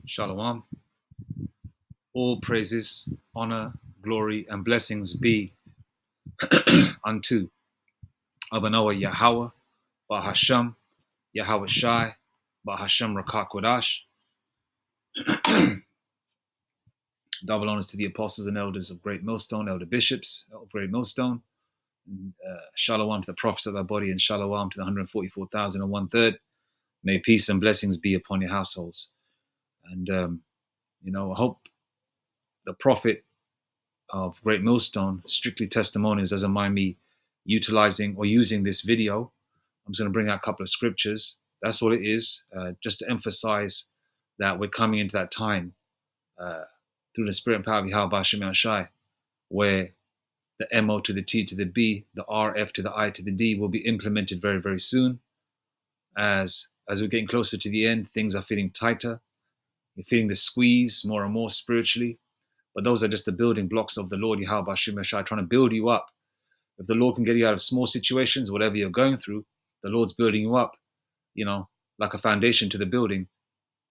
Shalom. All praises, honor, glory, and blessings be unto Abanawa Yahweh, Bahasham, Yahweh Shai, Bahasham Rakakwadash. Double honors to the apostles and elders of Great Millstone, elder bishops of Great Millstone. Shalom to the prophets of our body, and shalom to the 144,000 and one third. May peace and blessings be upon your households. And, I hope the prophet of Great Millstone, strictly testimonials, doesn't mind me utilizing or using this video. I'm just going to bring out a couple of scriptures. That's what it is, just to emphasize that we're coming into that time through the spirit and power of Yahweh Hashem Shai, where the MO to the T to the B, the RF to the I to the D will be implemented very, very soon. As we're getting closer to the end, things are feeling tighter. You're feeling the squeeze more and more spiritually. But those are just the building blocks of the Lord Yahweh Hashem Shai, trying to build you up. If the Lord can get you out of small situations, whatever you're going through, the Lord's building you up, like a foundation to the building,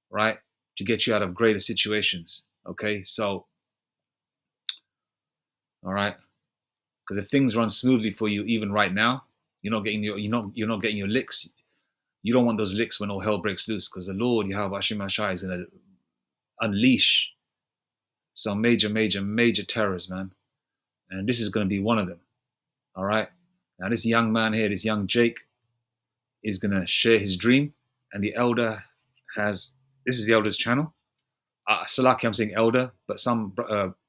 right? To get you out of greater situations. Okay, so, all right, because if things run smoothly for you, even right now, you're not getting your licks. You don't want those licks when all hell breaks loose, because the Lord Yahweh Hashem Shai is going to unleash some major, major, major terrors, man, and this is going to be one of them. All right, now this young man here, this young Jake, is going to share his dream, and the elder this is the elder's channel. Salaki, I'm saying elder, but some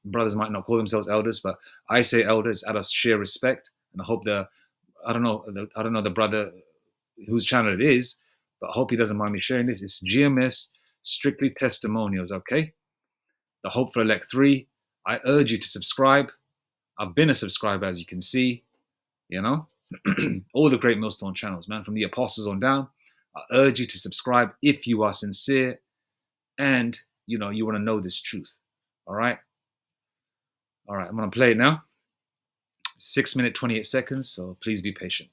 brothers might not call themselves elders, but I say elders out of sheer respect, and I hope I don't know the brother whose channel it is, but I hope he doesn't mind me sharing this. It's GMS, strictly testimonials, okay? The Hope for Elect 3. I urge you to subscribe. I've been a subscriber, as you can see, all the Great Millstone channels, man, from the apostles on down. I urge you to subscribe if you are sincere and you want to know this truth. All right, I'm going to play it now. 6 minutes 28 seconds, so please be patient.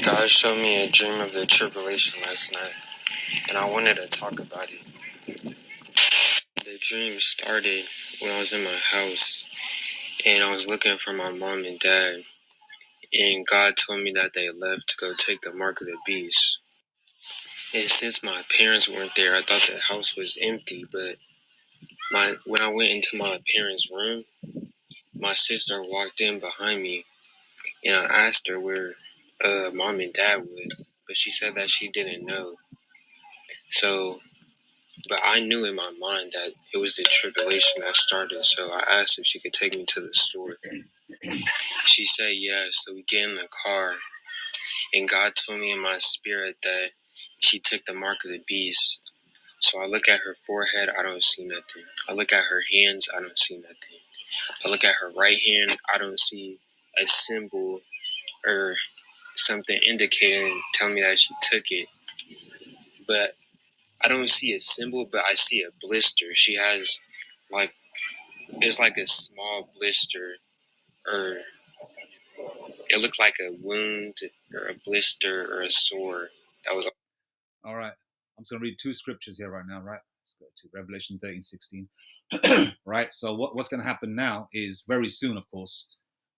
God showed me a dream of the tribulation last night, and I wanted to talk about it. The dream started when I was in my house, and I was looking for my mom and dad, and God told me that they left to go take the mark of the beast. And since my parents weren't there, I thought the house was empty, but when I went into my parents' room, my sister walked in behind me, and I asked her where mom and dad was, but she said that she didn't know. But I knew in my mind that it was the tribulation that started, so I asked if she could take me to the store. She said yes, so we get in the car, and God told me in my spirit that she took the mark of the beast. So I look at her forehead, I don't see nothing. I look at her hands, I don't see nothing. I look at her right hand, I don't see a symbol or something telling me that she took it. But I don't see a symbol, but I see a blister. She has it's like a small blister, or it looked like a wound or a blister or a sore. That was all right. I'm just going to read two scriptures here right now, right? Let's go to Revelation 13:16. Right. So what's going to happen now is very soon, of course.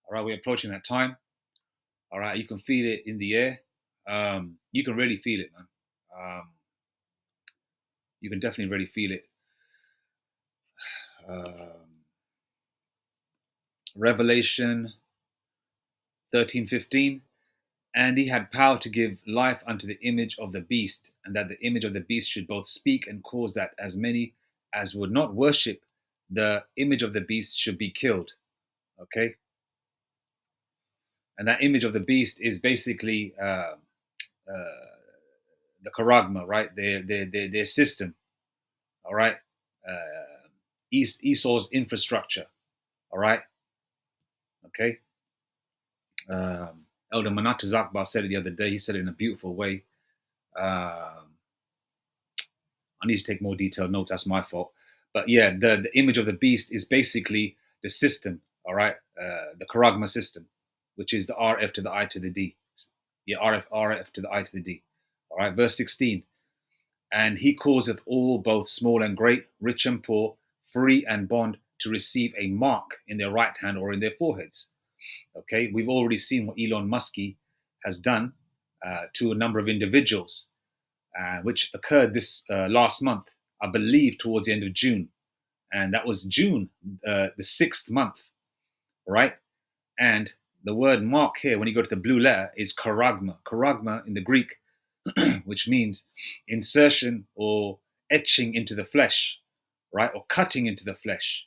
All right, we're approaching that time. All right, you can feel it in the air. You can really feel it, man. You can definitely really feel it. Revelation 13:15. And he had power to give life unto the image of the beast, and that the image of the beast should both speak and cause that as many as would not worship the image of the beast should be killed. Okay? And that image of the beast is basically the charagma, right? Their system, all right? Esau's infrastructure, all right? Okay? Elder Manata Zakbar said it the other day. He said it in a beautiful way. I need to take more detailed notes. That's my fault. But yeah, the image of the beast is basically the system, all right? The charagma system, which is the RF to the I to the D. Yeah, RF to the I to the D. All right, verse 16. And he causeth all, both small and great, rich and poor, free and bond, to receive a mark in their right hand or in their foreheads. Okay, we've already seen what Elon Musk has done to a number of individuals, which occurred this last month, I believe, towards the end of June. And that was June, the 6th month, right? And the word mark here, when you go to the blue letter, is charagma. Charagma in the Greek, which means insertion or etching into the flesh, right? Or cutting into the flesh,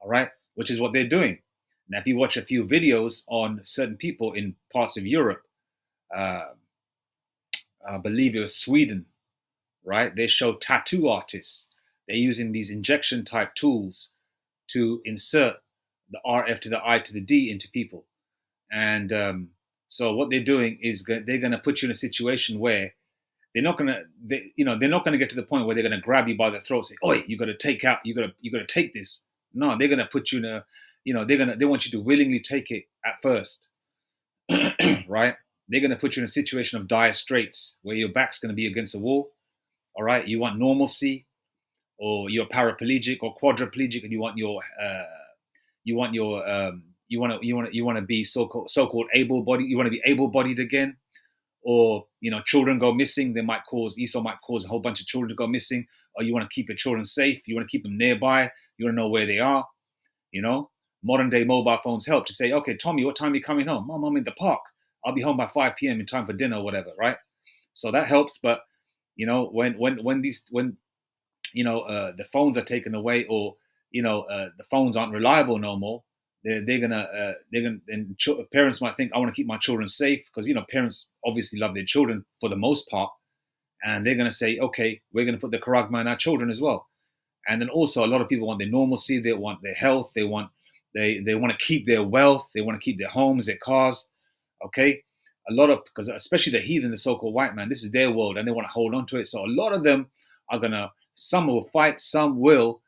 all right? Which is what they're doing. Now, if you watch a few videos on certain people in parts of Europe, uh, I believe it was Sweden, right? They show tattoo artists. They're using these injection type tools to insert the RF to the I to the D into people. And so what they're doing is they're going to put you in a situation where they're not going to, they're not going to get to the point where they're going to grab you by the throat, say, "Oi, you got to take out, you got to take this." No, they're going to put you in a, they want you to willingly take it at first, right? They're going to put you in a situation of dire straits where your back's going to be against the wall. All right, you want normalcy, or you're paraplegic or quadriplegic, and you want your you want to be so-called able-bodied. You want to be able-bodied again, or children go missing. Esau might cause a whole bunch of children to go missing, or you want to keep your children safe. You want to keep them nearby. You want to know where they are. Modern day mobile phones help to say, "Okay, Tommy, what time are you coming home?" "Mom, I'm in the park. I'll be home by 5 p.m. in time for dinner or whatever," right? So that helps. But when the phones are taken away, or the phones aren't reliable no more, and parents might think, "I want to keep my children safe," because parents obviously love their children for the most part, and they're going to say, "Okay, we're going to put the charagma in our children as well." And then also, a lot of people want their normalcy, they want their health, they want to keep their wealth, they want to keep their homes, their cars. Okay, because especially the heathen, the so-called white man, this is their world, and they want to hold on to it. So a lot of them are gonna. Some will fight, some will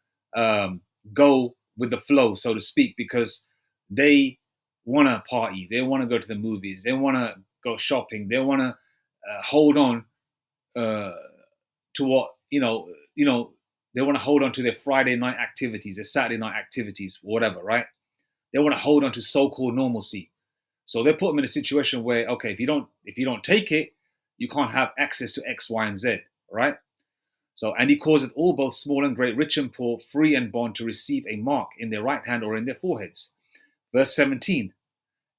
go with the flow, so to speak, because they want to party, they want to go to the movies, they want to go shopping, they want to hold on to what they want to hold on to their Friday night activities, their Saturday night activities, whatever, right? They want to hold on to so-called normalcy. So they put them in a situation where, okay, if you don't take it, you can't have access to X, Y, and Z, right? So, and he causeth all, both small and great, rich and poor, free and bond, to receive a mark in their right hand or in their foreheads. Verse 17,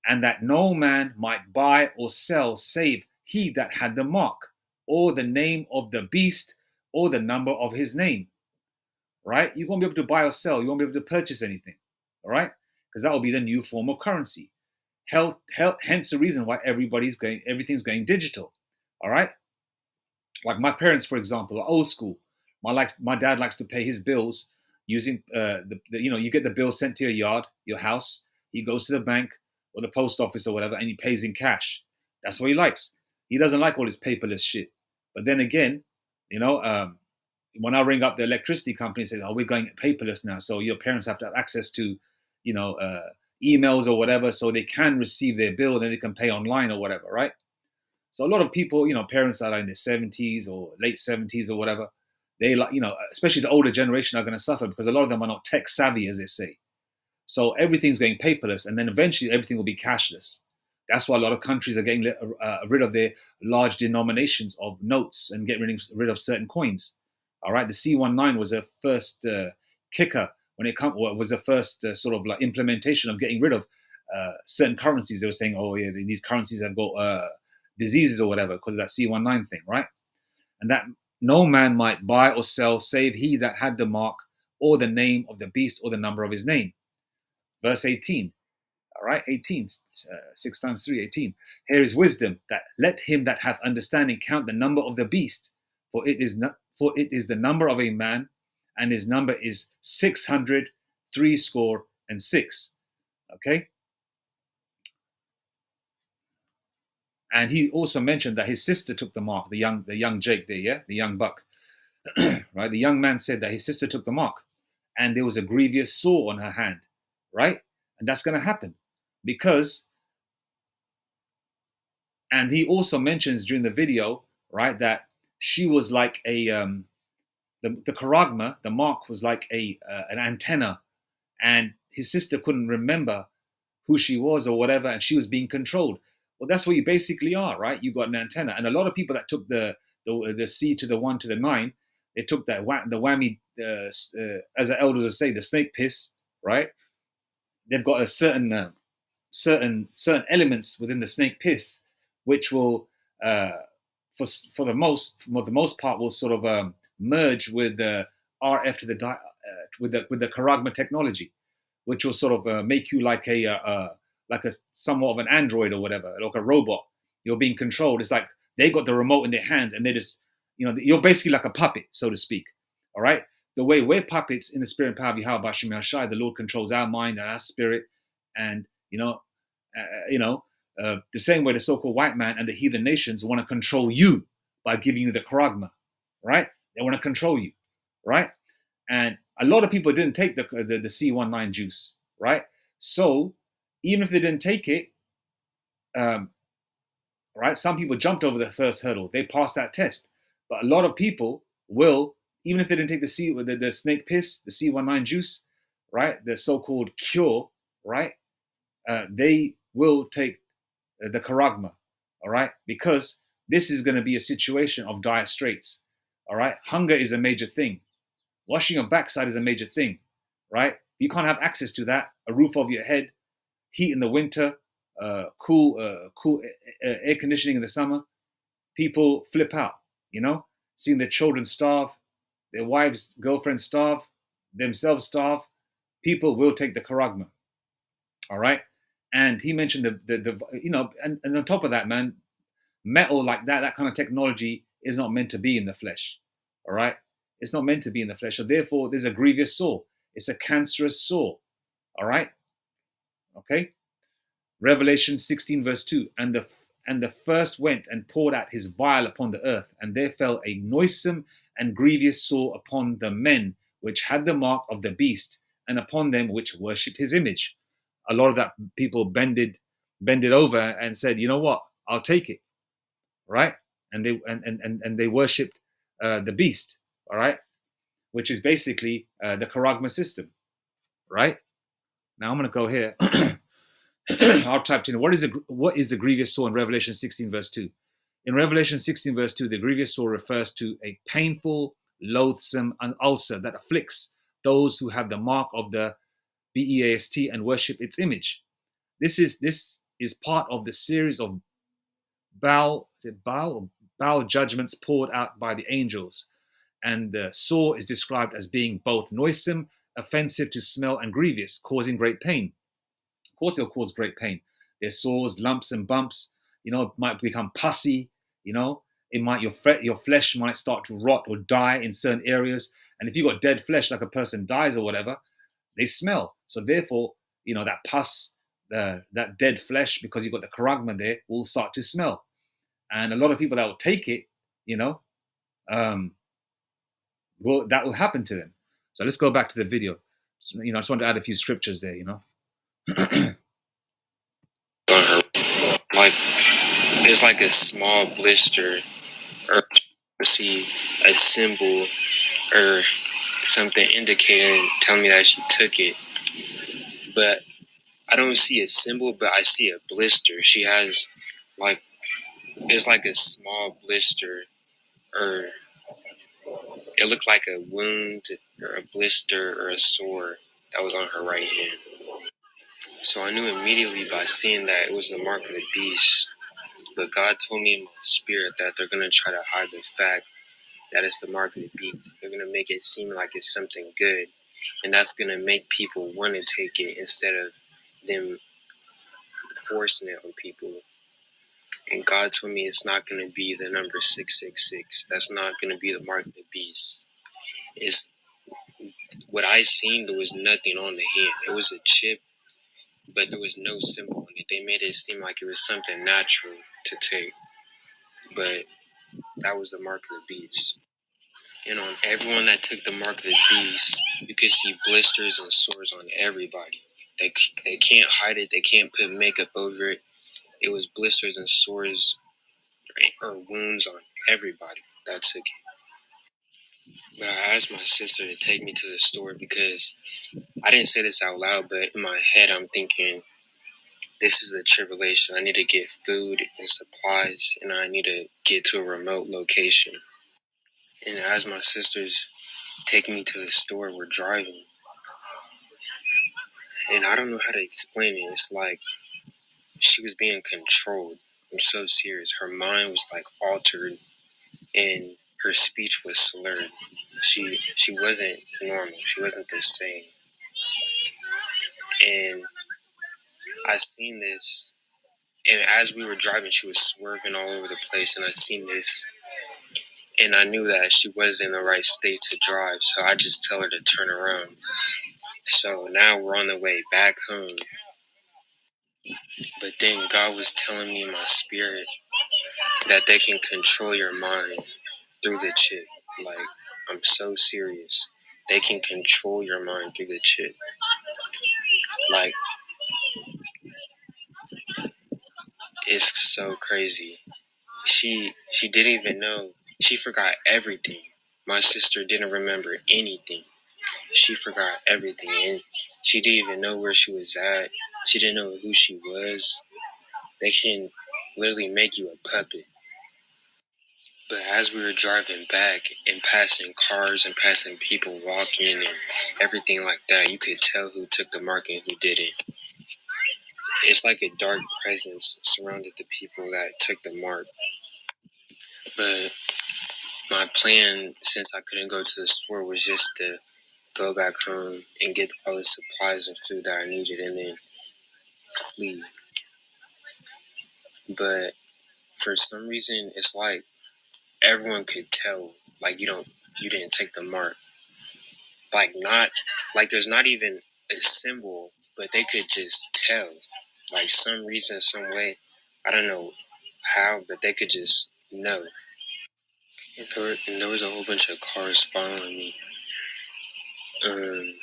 and that no man might buy or sell save he that had the mark, or the name of the beast, or the number of his name. Right? You won't be able to buy or sell. You won't be able to purchase anything. All right? Because that will be the new form of currency. Hence the reason why everything's going digital. All right? Like my parents, for example, are old school. My dad likes to pay his bills using you get the bill sent to your yard, your house. He goes to the bank or the post office or whatever, and he pays in cash. That's what he likes. He doesn't like all this paperless shit. But then again, when I ring up the electricity company and say, "Oh, we're going paperless now," so your parents have to have access to, emails or whatever, so they can receive their bill, then they can pay online or whatever, right? So a lot of people, parents that are in their 70s or late 70s or whatever, they especially the older generation are going to suffer because a lot of them are not tech savvy, as they say. So everything's going paperless, and then eventually everything will be cashless. That's why a lot of countries are getting rid of their large denominations of notes and getting rid of certain coins. All right, the C19 was the first kicker when was the first sort of like implementation of getting rid of certain currencies. They were saying, "Oh yeah, these currencies have got diseases or whatever," because of that C19 thing, right? And that no man might buy or sell save he that had the mark, or the name of the beast, or the number of his name. Verse 18. All right, 18, 6 times 3, 18. Here is wisdom, that let him that hath understanding count the number of the beast, for it is the number of a man, and his number is 666. Okay. And he also mentioned that his sister took the mark, the young Jake there, yeah, the young buck, right? The young man said that his sister took the mark, and there was a grievous sore on her hand, right? And that's going to happen because, and he also mentions during the video, right, that she was like a the charagma, the mark was like a an antenna, and his sister couldn't remember who she was or whatever, and she was being controlled. Well, that's what you basically are, right? You got an antenna, and a lot of people that took the C to the 1 to the 9, they took that the whammy, as the elders would say, the snake piss, right? They've got a certain elements within the snake piss, which will, uh, for the most part, will sort of merge with the RF to the with the charagma technology, which will sort of make you like a somewhat of an android or whatever, like a robot. You're being controlled. It's like they got the remote in their hands, and they just, you're basically like a puppet, so to speak. All right. The way we're puppets in the spirit and power of Yahweh Hashem Yahshai, the Lord controls our mind and our spirit, and the same way the so-called white man and the heathen nations want to control you by giving you the charagma, right? They want to control you, right? And a lot of people didn't take the C19 juice, right? So even if they didn't take it, right, some people jumped over the first hurdle. They passed that test. But a lot of people will, even if they didn't take the snake piss, the C19 juice, right, the so-called cure, right, they will take the charagma, all right, because this is going to be a situation of dire straits, all right. Hunger is a major thing. Washing your backside is a major thing, right? You can't have access to that. A roof over your head, heat in the winter, cool air conditioning in the summer. People flip out, seeing their children starve, their wives, girlfriends starve, themselves starve. People will take the charagma, all right. And he mentioned and on top of that, man, metal like that kind of technology is not meant to be in the flesh, all right. It's not meant to be in the flesh. So therefore, there's a grievous sore. It's a cancerous sore. All right. Okay. Revelation 16 verse 2. And the first went and poured out his vial upon the earth, and there fell a noisome and grievous sore upon the men which had the mark of the beast, and upon them which worshipped his image. A lot of that people bended over and said, you know what, I'll take it. Right. And they worshipped the beast. All right. Which is basically the charagma system, right? Now I'm going to go here. I'll type in what is the grievous sore in Revelation 16 verse 2. In Revelation 16 verse 2, the grievous sore refers to a painful, loathsome, an ulcer that afflicts those who have the mark of the b3ast and worship its image. This is part of the series of bowel judgments poured out by the angels. And the sore is described as being both noisome, offensive to smell, and grievous, causing great pain. Of course, it'll cause great pain. There's sores, lumps, and bumps. It might become pussy. It might your flesh might start to rot or die in certain areas. And if you've got dead flesh, like a person dies or whatever, they smell. So therefore, that pus, that dead flesh, because you've got the charagma there, will start to smell. And a lot of people that will take it, that will happen to them. So let's go back to the video. So, I just want to add a few scriptures there, Like, it's like a small blister, or see a symbol or something indicating, telling me that she took it. But I don't see a symbol, but I see a blister. She has, it's like a small blister, or it looked like a wound or a blister or a sore that was on her right hand. So I knew immediately by seeing that it was the mark of the beast. But God told me in my spirit that they're going to try to hide the fact that it's the mark of the beast. They're going to make it seem like it's something good. And that's going to make people want to take it instead of them forcing it on people. And God told me it's not going to be the number 666. That's not going to be the mark of the beast. It's what I seen. There was nothing on the hand. It was a chip, but there was no symbol on it. They made it seem like it was something natural to to take, but that was the mark of the beast. And on everyone that took the mark of the beast, you could see blisters and sores on everybody. They can't hide it. They can't put makeup over it. It was blisters and sores or wounds on everybody that took it. But I asked my sister to take me to the store because I didn't say this out loud, but in my head I'm thinking, this is the tribulation. I need to get food and supplies, and I need to get to a remote location. And as my sister's taking me to the store, we're driving. And I don't know how to explain it. It's like she was being controlled. I'm so serious. Her mind was like altered, and her speech was slurred. She wasn't normal. She wasn't the same. And I seen this, and as we were driving, she was swerving all over the place, and I seen this, and I knew that she wasn't in the right state to drive, so I just tell her to turn around. So now we're on the way back home, but then God was telling me in my spirit that they can control your mind through the chip. Like, I'm so serious. They can control your mind through the chip. Like, it's so crazy. She didn't even know. She forgot everything. My sister didn't remember anything. She forgot everything, and she didn't even know where she was at. She didn't know who she was. They can literally make you a puppet. But as we were driving back and passing cars and passing people walking and everything like that, you could tell who took the mark and who didn't. It's like a dark presence surrounded the people that took the mark. But my plan, since I couldn't go to the store, was just to go back home and get all the supplies and food that I needed and then flee. But for some reason, it's like everyone could tell, like, you didn't take the mark. Like, not, like, there's not even a symbol, but they could just tell. Like, some reason, some way, I don't know how, but they could just know. And there was a whole bunch of cars following me. And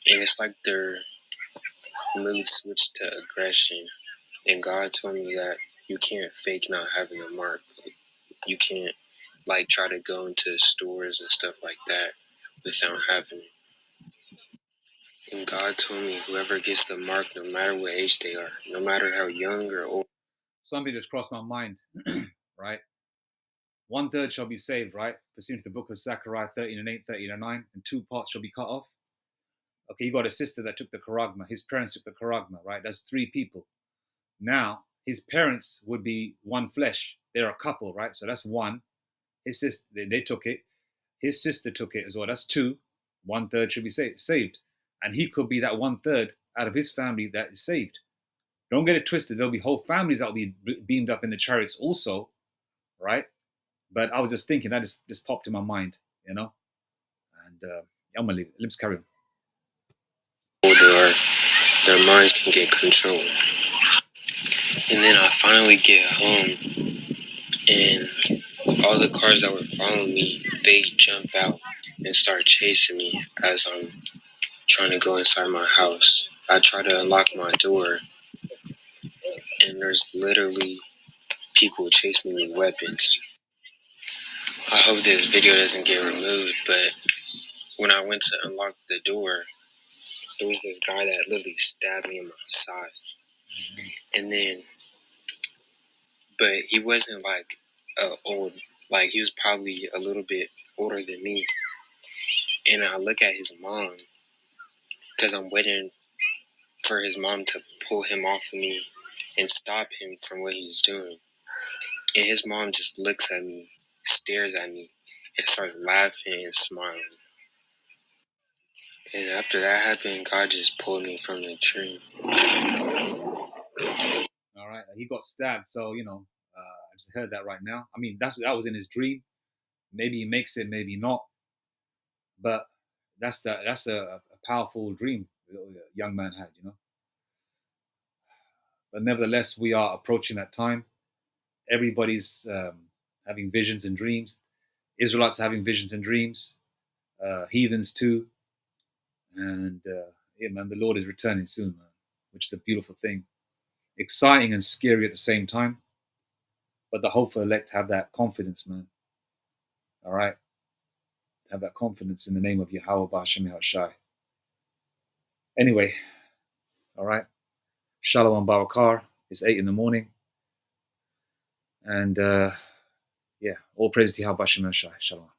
it's like their mood switched to aggression. And God told me that you can't fake not having a mark. You can't, like, try to go into stores and stuff like that without having it. And God told me whoever gets the mark, no matter what age they are, no matter how young or old. Something just crossed my mind, right? 1/3 shall be saved, right? Pursuant to the book of Zechariah 13:8, 13:9, and 2 parts shall be cut off. Okay, you got a sister that took the charagma. His parents took the charagma, right? That's 3 people. Now, his parents would be one flesh. They're a couple, right? So that's 1. His sister, they took it. His sister took it as well. That's 2. 1/3 should be saved. And he could be that 1/3 out of his family that is saved. Don't get it twisted. There'll be whole families that will be beamed up in the chariots also, right? But I was just thinking that just popped in my mind, you know? And I'm going to leave it. Let's carry on. Their minds can get controlled. And then I finally get home, and all the cars that were following me, they jump out and start chasing me as I'm trying to go inside my house. I try to unlock my door, and there's literally people chase me with weapons. I hope this video doesn't get removed, but when I went to unlock the door, there was this guy that literally stabbed me in my side. And then, but he wasn't like old, like he was probably a little bit older than me. And I look at his mom, because I'm waiting for his mom to pull him off of me and stop him from what he's doing. And his mom just looks at me, stares at me, and starts laughing and smiling. And after that happened, God just pulled me from the tree. All right. He got stabbed. So, I just heard that right now. I mean, that was in his dream. Maybe he makes it, maybe not. But that's a powerful dream the young man had. But nevertheless, we are approaching that time. Everybody's having visions and dreams. Israelites are having visions and dreams. Heathens too. And yeah, man, the Lord is returning soon, man, which is a beautiful thing. Exciting and scary at the same time. But the hopeful elect have that confidence, man. All right? Have that confidence in the name of Yahweh Ba'Shem Yahushai. Anyway, all right. Shalom Barakar. It's 8 in the morning. And yeah, all praise to Yahweh Ba'Shem Yahushai. Shalom.